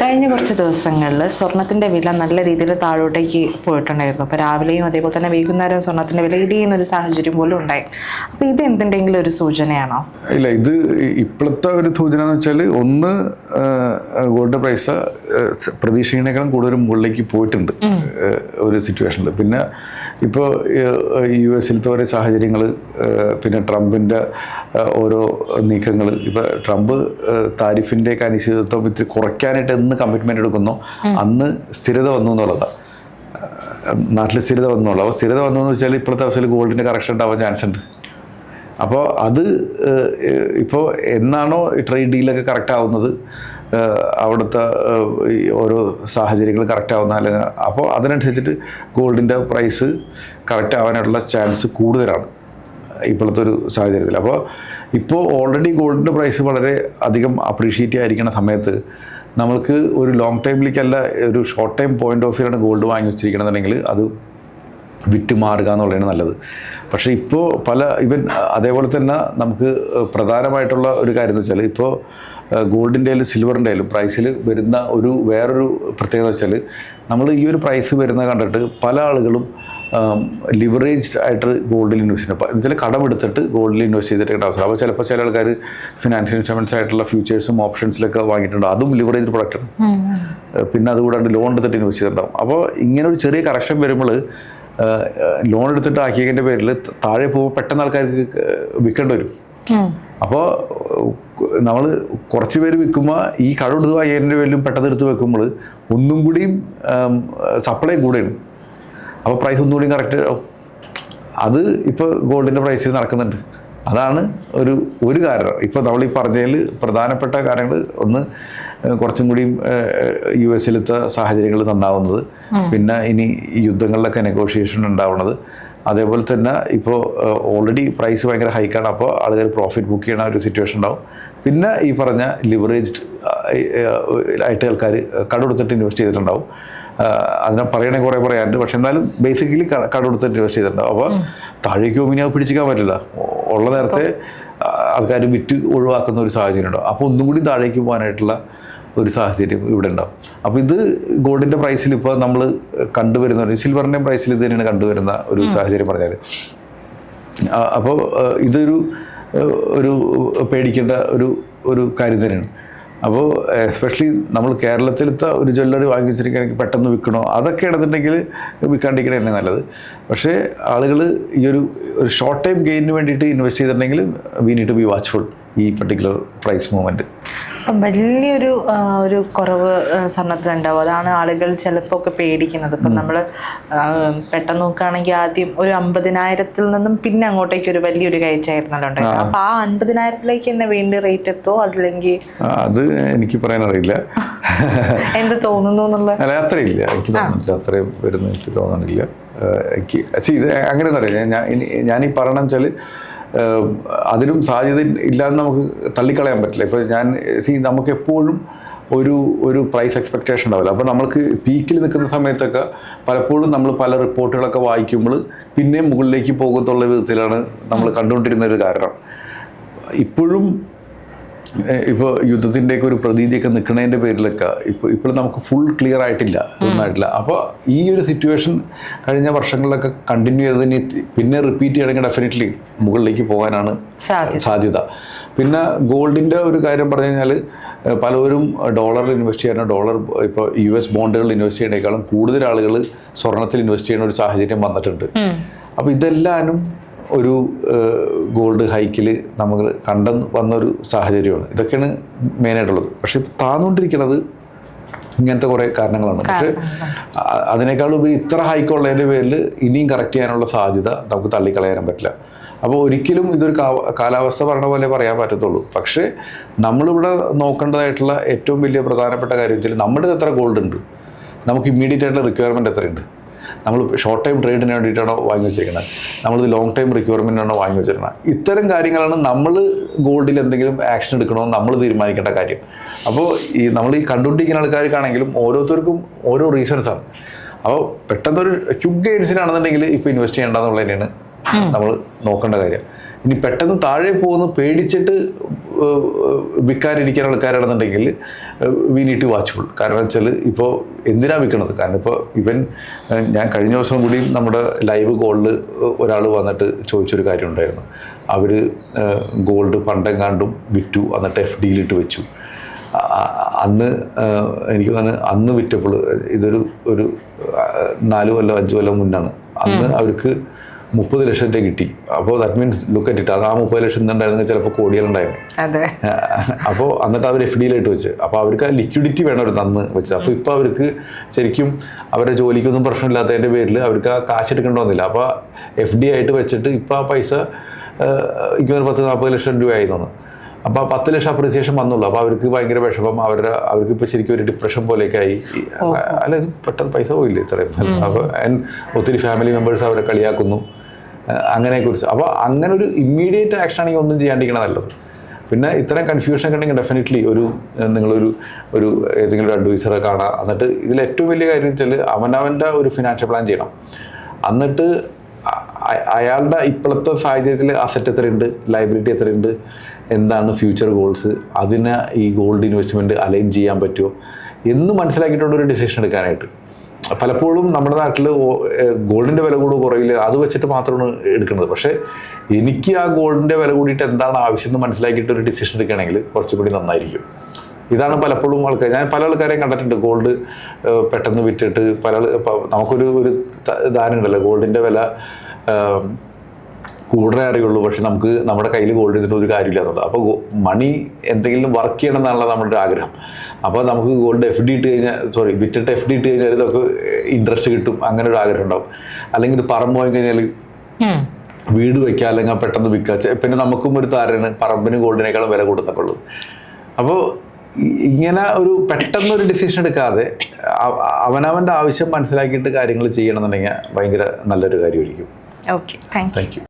കഴിഞ്ഞ കുറച്ച് ദിവസങ്ങളിൽ സ്വർണത്തിൻ്റെ വില നല്ല രീതിയിൽ താഴോട്ടേക്ക് പോയിട്ടുണ്ടായിരുന്നു. അപ്പോൾ രാവിലെയും അതേപോലെ തന്നെ വൈകുന്നേരവും സ്വർണത്തിൻ്റെ വില ഇടിയുന്ന ഒരു സാഹചര്യം പോലും ഉണ്ടായി. അപ്പോൾ ഇത് എന്തിൻ്റെങ്കിലും ഒരു സൂചനയാണോ? ഇല്ല, ഇത് ഇപ്പോഴത്തെ ഒരു സൂചന എന്ന് വെച്ചാൽ ഒന്ന് ഗോൾഡ് പ്രൈസ് പ്രതീക്ഷിക്കുന്നതിനേക്കാളും കൂടുതൽ മുകളിലേക്ക് പോയിട്ടുണ്ട് ഒരു സിറ്റുവേഷനിൽ. പിന്നെ ഇപ്പോൾ US-ലത്തെ ഓരോ സാഹചര്യങ്ങൾ, പിന്നെ ട്രംപിൻ്റെ ഓരോ നീക്കങ്ങൾ, ഇപ്പോൾ ട്രംപ് താരിഫിൻ്റെയൊക്കെ അനിശ്ചിതത്വം ഇത്തിരി കുറയ്ക്കാനായിട്ട് എന്ന് കമ്മിറ്റ്മെൻ്റ് എടുക്കുന്നോ അന്ന് സ്ഥിരത വന്നു എന്നുള്ളതാണ്. നാട്ടിൽ സ്ഥിരത വന്നുള്ളൂ. അപ്പോൾ സ്ഥിരത വന്നു എന്ന് വെച്ചാൽ ഇപ്പോഴത്തെ അവസ്ഥയിൽ ഗോൾഡിൻ്റെ കറക്ഷൻ ഉണ്ടാവാൻ ചാൻസ് ഉണ്ട്. അപ്പോൾ അത് ഇപ്പോൾ എന്നാണോ ട്രേഡ് ഡീലൊക്കെ കറക്റ്റ് ആവുന്നത്, അവിടുത്തെ ഓരോ സാഹചര്യങ്ങൾ കറക്റ്റ് ആവുന്ന, അല്ലെങ്കിൽ അപ്പോൾ അതിനനുസരിച്ചിട്ട് ഗോൾഡിൻ്റെ പ്രൈസ് കറക്റ്റ് ആവാനായിട്ടുള്ള ചാൻസ് കൂടുതലാണ് ഇപ്പോഴത്തെ ഒരു സാഹചര്യത്തിൽ. അപ്പോൾ ഇപ്പോൾ ഓൾറെഡി ഗോൾഡിൻ്റെ പ്രൈസ് വളരെ അധികം അപ്രീഷിയേറ്റ് ആയിരിക്കുന്ന സമയത്ത് നമ്മൾക്ക് ഒരു ലോങ് ടൈമിലേക്കല്ല, ഒരു ഷോർട്ട് ടൈം പോയിന്റ് ഓഫ് വ്യൂലാണ് ഗോൾഡ് വാങ്ങി വെച്ചിരിക്കണമെന്നുണ്ടെങ്കിൽ അത് വിറ്റ് മാറുക എന്നുള്ളതാണ് നല്ലത്. പക്ഷേ ഇപ്പോൾ അതേപോലെ തന്നെ നമുക്ക് പ്രധാനമായിട്ടുള്ള ഒരു കാര്യം എന്ന് വെച്ചാൽ, ഇപ്പോൾ ഗോൾഡിൻ്റെ ആയാലും സിൽവറിൻ്റെ ആയാലും പ്രൈസിൽ വരുന്ന വേറൊരു പ്രത്യേകത വെച്ചാൽ, നമ്മൾ ഈ ഒരു പ്രൈസ് വരുന്നത് കണ്ടിട്ട് പല ആളുകളും ലിവറേജ്ഡ് ആയിട്ട് ഗോൾഡിൽ ഇൻവെസ്റ്റ് ചെയ്യുന്നത്. എന്നുവെച്ചാൽ കടമെടുത്തിട്ട് ഗോൾഡിൽ ഇൻവെസ്റ്റ് ചെയ്തിട്ട് അവസരം. അപ്പോൾ ചിലപ്പോൾ ചില ആൾക്കാർ ഫിനാൻഷ്യൽ ഇൻസ്ട്രുമെൻറ്റ്സ് ആയിട്ടുള്ള ഫ്യൂച്ചേഴ്സും ഓപ്ഷൻസിലൊക്കെ വാങ്ങിയിട്ടുണ്ട്, അതും ലിവറേജ്ഡ് പ്രൊഡക്റ്റാണ്. പിന്നെ അതുകൂടാണ്ട് ലോൺ എടുത്തിട്ട് ഇൻവെസ്റ്റ് ചെയ്തിട്ടുണ്ടാകും. അപ്പോൾ ഇങ്ങനെ ഒരു ചെറിയ കറക്ഷൻ വരുമ്പോൾ ലോൺ എടുത്തിട്ട് ആക്കിയതിൻ്റെ പേരിൽ താഴെ പോകുമ്പോൾ പെട്ടെന്ന് ആൾക്കാർക്ക് വിൽക്കേണ്ടി വരും. അപ്പോൾ നമ്മൾ കുറച്ച് പേര് വിൽക്കുമ്പോൾ ഈ കടമെടുത്ത് വാങ്ങിയതിൻ്റെ പേരിലും പെട്ടെന്ന് എടുത്ത് വെക്കുമ്പോൾ ഒന്നും കൂടിയും സപ്ലൈ കൂടെയാണ്. അപ്പോൾ പ്രൈസ് ഒന്നുകൂടി കറക്റ്റ് ആവും. അത് ഇപ്പോൾ ഗോൾഡിൻ്റെ പ്രൈസിൽ നടക്കുന്നുണ്ട്. അതാണ് ഒരു കാരണം. ഇപ്പോൾ നമ്മൾ ഈ പറഞ്ഞതിൽ പ്രധാനപ്പെട്ട കാര്യങ്ങൾ ഒന്ന്, കുറച്ചും കൂടിയും US-ലത്തെ സാഹചര്യങ്ങൾ നന്നാവുന്നത്, പിന്നെ ഇനി യുദ്ധങ്ങളിലൊക്കെ നെഗോഷിയേഷൻ ഉണ്ടാവുന്നത്, അതേപോലെ തന്നെ ഇപ്പോൾ ഓൾറെഡി പ്രൈസ് ഭയങ്കര ഹൈക്കാണ്. അപ്പോൾ ആളുകൾ പ്രോഫിറ്റ് ബുക്ക് ചെയ്യണ ഒരു സിറ്റുവേഷൻ ഉണ്ടാവും. പിന്നെ ഈ പറഞ്ഞ ലിവറേജ്ഡ് ആയിട്ട് ആൾക്കാർ കടമെടുത്തിട്ട് ഇൻവെസ്റ്റ് ചെയ്തിട്ടുണ്ടാവും. അതിനെ പറയണമെങ്കിൽ കുറേ പറയാനുണ്ട്. പക്ഷെ എന്നാലും ബേസിക്കലി കടമെടുത്തിട്ട് ഇൻവെസ്റ്റ് ചെയ്തിട്ടുണ്ടാവും. അപ്പോൾ താഴേക്ക് പോകുമ്പോൾ അത് പിടിച്ചിക്കാൻ പറ്റില്ല. ഉള്ള നേരത്തെ ആൾക്കാർ വിറ്റ് ഒഴിവാക്കുന്ന ഒരു സാഹചര്യം ഉണ്ടാവും. അപ്പോൾ ഒന്നും കൂടി താഴേക്ക് പോകാനായിട്ടുള്ള ഒരു സാഹചര്യം ഇവിടെ ഉണ്ടാവും. അപ്പോൾ ഇത് ഗോൾഡിൻ്റെ പ്രൈസിൽ ഇപ്പോൾ നമ്മൾ കണ്ടുവരുന്ന, സിൽവറിൻ്റെയും പ്രൈസിൽ ഇത് തന്നെയാണ് കണ്ടുവരുന്ന ഒരു സാഹചര്യം പറഞ്ഞാൽ. അപ്പോൾ ഇതൊരു പേടിക്കേണ്ട ഒരു കാര്യം തന്നെയാണ്. അപ്പോൾ എസ്പെഷ്യലി നമ്മൾ കേരളത്തിലത്തെ ഒരു ജ്വല്ലറി വാങ്ങി വെച്ചിരിക്കുകയാണെങ്കിൽ പെട്ടെന്ന് വിൽക്കണോ, അതൊക്കെ ആണെന്നുണ്ടെങ്കിൽ വിൽക്കാണ്ടിരിക്കണേ തന്നെ നല്ലത്. പക്ഷേ ആളുകൾ ഈ ഒരു ഷോർട്ട് ടൈം ഗെയിനിന് വേണ്ടിയിട്ട് ഇൻവെസ്റ്റ് ചെയ്തിട്ടുണ്ടെങ്കിൽ we need to be watchful ഈ പർട്ടിക്കുലർ പ്രൈസ് മൂവ്മെൻറ്റ്. വലിയൊരു കുറവ് സ്വർണ്ണത്തിലുണ്ടാവും. അതാണ് ആളുകൾ ചിലപ്പോൾ ഒക്കെ പേടിക്കുന്നത്. ഇപ്പം നമ്മൾ പെട്ടെന്ന് നോക്കുകയാണെങ്കിൽ ആദ്യം ഒരു 50,000-ൽ നിന്നും പിന്നെ അങ്ങോട്ടേക്ക് ഒരു വലിയൊരു കയറ്റായിരുന്നല്ലോ ഉണ്ടായത്. അപ്പം ആ 50,000-ലേക്ക് തന്നെ വീണ്ടും റേറ്റ് എത്തോ, അതില്ലെങ്കിൽ അത് എനിക്ക് പറയാനറിയില്ല. എന്ത് തോന്നുന്നു എന്നുള്ള അത്രയില്ല, എനിക്ക് തോന്നുന്നില്ല, അത്രയും വരുന്നു എനിക്ക് തോന്നുന്നില്ല. ഇത് അങ്ങനെയൊന്നും അറിയില്ല. ഞാനീ പറയണമെന്ന് വെച്ചാൽ അതിലും സാധ്യത ഇല്ലാന്ന് നമുക്ക് തള്ളിക്കളയാൻ പറ്റില്ല. ഇപ്പോൾ നമുക്ക് എപ്പോഴും ഒരു പ്രൈസ് എക്സ്പെക്റ്റേഷൻ ഉണ്ടാവില്ല. അപ്പോൾ നമ്മൾക്ക് പീക്കിൽ നിൽക്കുന്ന സമയത്തൊക്കെ പലപ്പോഴും നമ്മൾ പല റിപ്പോർട്ടുകളൊക്കെ വായിക്കുമ്പോൾ പിന്നെയും മുകളിലേക്ക് പോകുന്നുള്ള വിധത്തിലാണ് നമ്മൾ കണ്ടുകൊണ്ടിരുന്ന ഒരു കാരണം. ഇപ്പോഴും ഇപ്പോൾ യുദ്ധത്തിൻ്റെയൊക്കെ ഒരു പ്രതീതിയൊക്കെ നിൽക്കുന്നതിൻ്റെ പേരിലൊക്കെ ഇപ്പോഴും നമുക്ക് ഫുൾ ക്ലിയർ ആയിട്ടില്ല, ഒന്നായിട്ടില്ല. അപ്പോൾ ഈ ഒരു സിറ്റുവേഷൻ കഴിഞ്ഞ വർഷങ്ങളിലൊക്കെ കണ്ടിന്യൂ ചെയ്തതിന് പിന്നെ റിപ്പീറ്റ് ചെയ്യണമെങ്കിൽ ഡെഫിനറ്റ്ലി മുകളിലേക്ക് പോകാനാണ് സാധ്യത. പിന്നെ ഗോൾഡിൻ്റെ ഒരു കാര്യം പറഞ്ഞു കഴിഞ്ഞാൽ പലരും ഡോളറിൽ ഇൻവെസ്റ്റ് ചെയ്യാനോ, ഇപ്പോൾ US ബോണ്ടുകളിൽ ഇൻവെസ്റ്റ് ചെയ്യുന്നതിനേക്കാളും കൂടുതൽ ആളുകൾ സ്വർണ്ണത്തിൽ ഇൻവെസ്റ്റ് ചെയ്യുന്ന ഒരു സാഹചര്യം വന്നിട്ടുണ്ട്. അപ്പോൾ ഇതെല്ലാനും ഒരു ഗോൾഡ് ഹൈക്കിൽ നമ്മൾ വന്നൊരു സാഹചര്യമാണ്. ഇതൊക്കെയാണ് മെയിനായിട്ടുള്ളത്. പക്ഷെ താന്നുകൊണ്ടിരിക്കുന്നത് ഇങ്ങനത്തെ കുറേ കാരണങ്ങളാണ്. പക്ഷെ അതിനേക്കാളുപരി ഇത്ര ഹൈക്കുള്ളതിൻ്റെ പേരിൽ ഇനിയും കറക്റ്റ് ചെയ്യാനുള്ള സാധ്യത നമുക്ക് തള്ളിക്കളയാനും പറ്റില്ല. അപ്പോൾ ഒരിക്കലും ഇതൊരു കാലാവസ്ഥ പറഞ്ഞ പോലെ പറയാൻ പറ്റത്തുള്ളൂ. പക്ഷേ നമ്മളിവിടെ നോക്കേണ്ടതായിട്ടുള്ള ഏറ്റവും വലിയ പ്രധാനപ്പെട്ട കാര്യം വെച്ചാൽ നമ്മുടെ എത്ര ഗോൾഡ് ഉണ്ട്, നമുക്ക് ഇമ്മീഡിയറ്റ് ആയിട്ടുള്ള റിക്വയർമെൻറ്റ് എത്രയുണ്ട്, നമ്മൾ ഷോർട്ട് ടൈം ട്രേഡിന് വേണ്ടിയിട്ടാണോ വാങ്ങി വെച്ചിരിക്കുന്നത്, നമ്മളിത് ലോങ് ടൈം റിക്വയർമെൻറ്റാണോ വാങ്ങി വെച്ചിരിക്കുന്നത്, ഇത്തരം കാര്യങ്ങളാണ് നമ്മൾ ഗോൾഡിൽ എന്തെങ്കിലും ആക്ഷൻ എടുക്കണമെന്ന് നമ്മൾ തീരുമാനിക്കേണ്ട കാര്യം. അപ്പോൾ നമ്മൾ ഈ കണ്ടുകൊണ്ടിരിക്കുന്ന ആൾക്കാർക്കാണെങ്കിലും ഓരോരുത്തർക്കും ഓരോ റീസൺസാണ്. അപ്പോൾ പെട്ടെന്നൊരു ക്യുക്ക് ഗെയിൻസിനാണെന്നുണ്ടെങ്കിൽ ഇപ്പോൾ ഇൻവെസ്റ്റ് ചെയ്യേണ്ടതെന്നുള്ളത് തന്നെയാണ് നമ്മൾ നോക്കേണ്ട കാര്യം. ഇനി പെട്ടെന്ന് താഴെ പോകുന്ന പേടിച്ചിട്ട് വിൽക്കാനിരിക്കുന്ന ആൾക്കാരാണെന്നുണ്ടെങ്കിൽ വി നീഡ് ടു വാച്ച്ഫുൾ. കാരണം വെച്ചാൽ ഇപ്പോൾ എന്തിനാണ് വിൽക്കണത്? കാരണം ഇപ്പോൾ ഞാൻ കഴിഞ്ഞ ദിവസം കൂടി നമ്മുടെ ലൈവ് കോളിൽ ഒരാൾ വന്നിട്ട് ചോദിച്ചൊരു കാര്യം ഉണ്ടായിരുന്നു. അവർ ഗോൾഡ് പണ്ടെങ്ങാണ്ടും വിറ്റു, എന്നിട്ട് FD-യിലിട്ട് വെച്ചു. അന്ന് എനിക്ക് തോന്നുന്നു അന്ന് വിറ്റപ്പോൾ ഇതൊരു 4 കൊല്ലം 5 കൊല്ലം മുന്നാണ്. അന്ന് അവർക്ക് 30 ലക്ഷം രൂപ കിട്ടി. അപ്പോൾ that means look at it, അത് ആ 30 ലക്ഷം ഉണ്ടായിരുന്നെങ്കിൽ ചിലപ്പോൾ കോടികളുണ്ടായിരുന്നു. അപ്പോൾ എന്നിട്ട് അവർ FD-യിലിട്ട് വെച്ച്. അപ്പോൾ അവർക്ക് ആ ലിക്വിഡിറ്റി വേണം അവർ തന്ന് വെച്ചത്. അപ്പോൾ ഇപ്പോൾ അവർക്ക് ശരിക്കും അവരുടെ ജോലിക്കൊന്നും പ്രശ്നമില്ലാത്തതിൻ്റെ പേരിൽ അവർക്ക് ആ കാശ് എടുക്കേണ്ടി വന്നില്ല. അപ്പോൾ FD ആയിട്ട് വെച്ചിട്ട് ഇപ്പോൾ ആ പൈസ എനിക്ക് 10-40 ലക്ഷം രൂപ ആയി തോന്നുന്നു. അപ്പോൾ ആ 10 ലക്ഷം അപ്രിസിയേഷൻ വന്നുള്ളൂ. അപ്പോൾ അവർക്ക് ഭയങ്കര വിഷമം, അവർക്ക് ഇപ്പോൾ ശരിക്കും ഒരു ഡിപ്രഷൻ പോലെയൊക്കെ ആയി. അല്ല, പെട്ടെന്ന് പൈസ പോയില്ലേ ഇത്രയും. അപ്പോൾ ഒത്തിരി ഫാമിലി മെമ്പേഴ്സ് അവരെ കളിയാക്കുന്നു അങ്ങനെക്കുറിച്ച്. അപ്പോൾ അങ്ങനെ ഒരു ഇമ്മീഡിയറ്റ് ആക്ഷൻ ആണെങ്കിൽ ഒന്നും ചെയ്യാണ്ടിരിക്കണം നല്ലത്. പിന്നെ ഇത്രയും കൺഫ്യൂഷൻ ഒക്കെ ഉണ്ടെങ്കിൽ ഡെഫിനറ്റ്ലി നിങ്ങളൊരു ഏതെങ്കിലും ഒരു അഡ്വൈസറെ കാണാം. എന്നിട്ട് ഇതിൽ ഏറ്റവും വലിയ കാര്യം വെച്ചാൽ അവനവൻ്റെ ഒരു ഫിനാൻഷ്യൽ പ്ലാൻ ചെയ്യണം. എന്നിട്ട് അയാളുടെ ഇപ്പോഴത്തെ സാഹചര്യത്തിൽ അസറ്റ് എത്രയുണ്ട്, ലയബിലിറ്റി എത്രയുണ്ട്, എന്താണ് ഫ്യൂച്ചർ ഗോൾസ്, അതിന് ഈ ഗോൾഡ് ഇൻവെസ്റ്റ്മെൻറ്റ് അലൈൻ ചെയ്യാൻ പറ്റുമോ എന്ന് മനസ്സിലാക്കിയിട്ടുള്ളൊരു ഡിസിഷൻ എടുക്കാനായിട്ട്. പലപ്പോഴും നമ്മുടെ നാട്ടിൽ ഗോൾഡിൻ്റെ വില കൂടെ കുറയില്ല, അത് വെച്ചിട്ട് മാത്രമാണ് എടുക്കുന്നത്. പക്ഷേ എനിക്ക് ആ ഗോൾഡിൻ്റെ വില കൂടിയിട്ട് എന്താണ് ആവശ്യം എന്ന് മനസ്സിലാക്കിയിട്ട് ഒരു ഡിസിഷൻ എടുക്കുകയാണെങ്കിൽ കുറച്ചുകൂടി നന്നായിരിക്കും. ഇതാണ് പലപ്പോഴും ഞാൻ പല ആൾക്കാരെയും കണ്ടിട്ടുണ്ട്. ഗോൾഡ് പെട്ടെന്ന് വിറ്റിട്ട് നമുക്കൊരു ധാരണ ഉണ്ടല്ലോ, ഗോൾഡിൻ്റെ വില കൂടുതലേ അറിയുള്ളൂ, പക്ഷെ നമുക്ക് നമ്മുടെ കയ്യിൽ ഗോൾഡ് ചെയ്തിട്ട് ഒരു കാര്യമില്ല എന്നുള്ളത്. അപ്പോൾ മണി എന്തെങ്കിലും വർക്ക് ചെയ്യണം എന്നാണല്ലോ നമ്മുടെ ആഗ്രഹം. അപ്പോൾ നമുക്ക് ഗോൾഡ് വിറ്റിട്ട് FD ഇട്ട് കഴിഞ്ഞാൽ നമുക്ക് ഇൻട്രസ്റ്റ് കിട്ടും, അങ്ങനെ ഒരു ആഗ്രഹം ഉണ്ടാവും. അല്ലെങ്കിൽ ഇത് പറമ്പ് പോയി കഴിഞ്ഞാൽ വീട് വയ്ക്കുക, അല്ലെങ്കിൽ പെട്ടെന്ന് വിൽക്കുക. പിന്നെ നമുക്കും ഒരു താരമാണ് പറമ്പിന് ഗോൾഡിനേക്കാളും വില കൊടുത്തിട്ടുള്ളത്. അപ്പോൾ ഇങ്ങനെ പെട്ടെന്നൊരു ഡിസിഷൻ എടുക്കാതെ അവനവൻ്റെ ആവശ്യം മനസ്സിലാക്കിയിട്ട് കാര്യങ്ങൾ ചെയ്യണമെന്നുണ്ടെങ്കിൽ ഭയങ്കര നല്ലൊരു കാര്യമായിരിക്കും. Okay, thank you.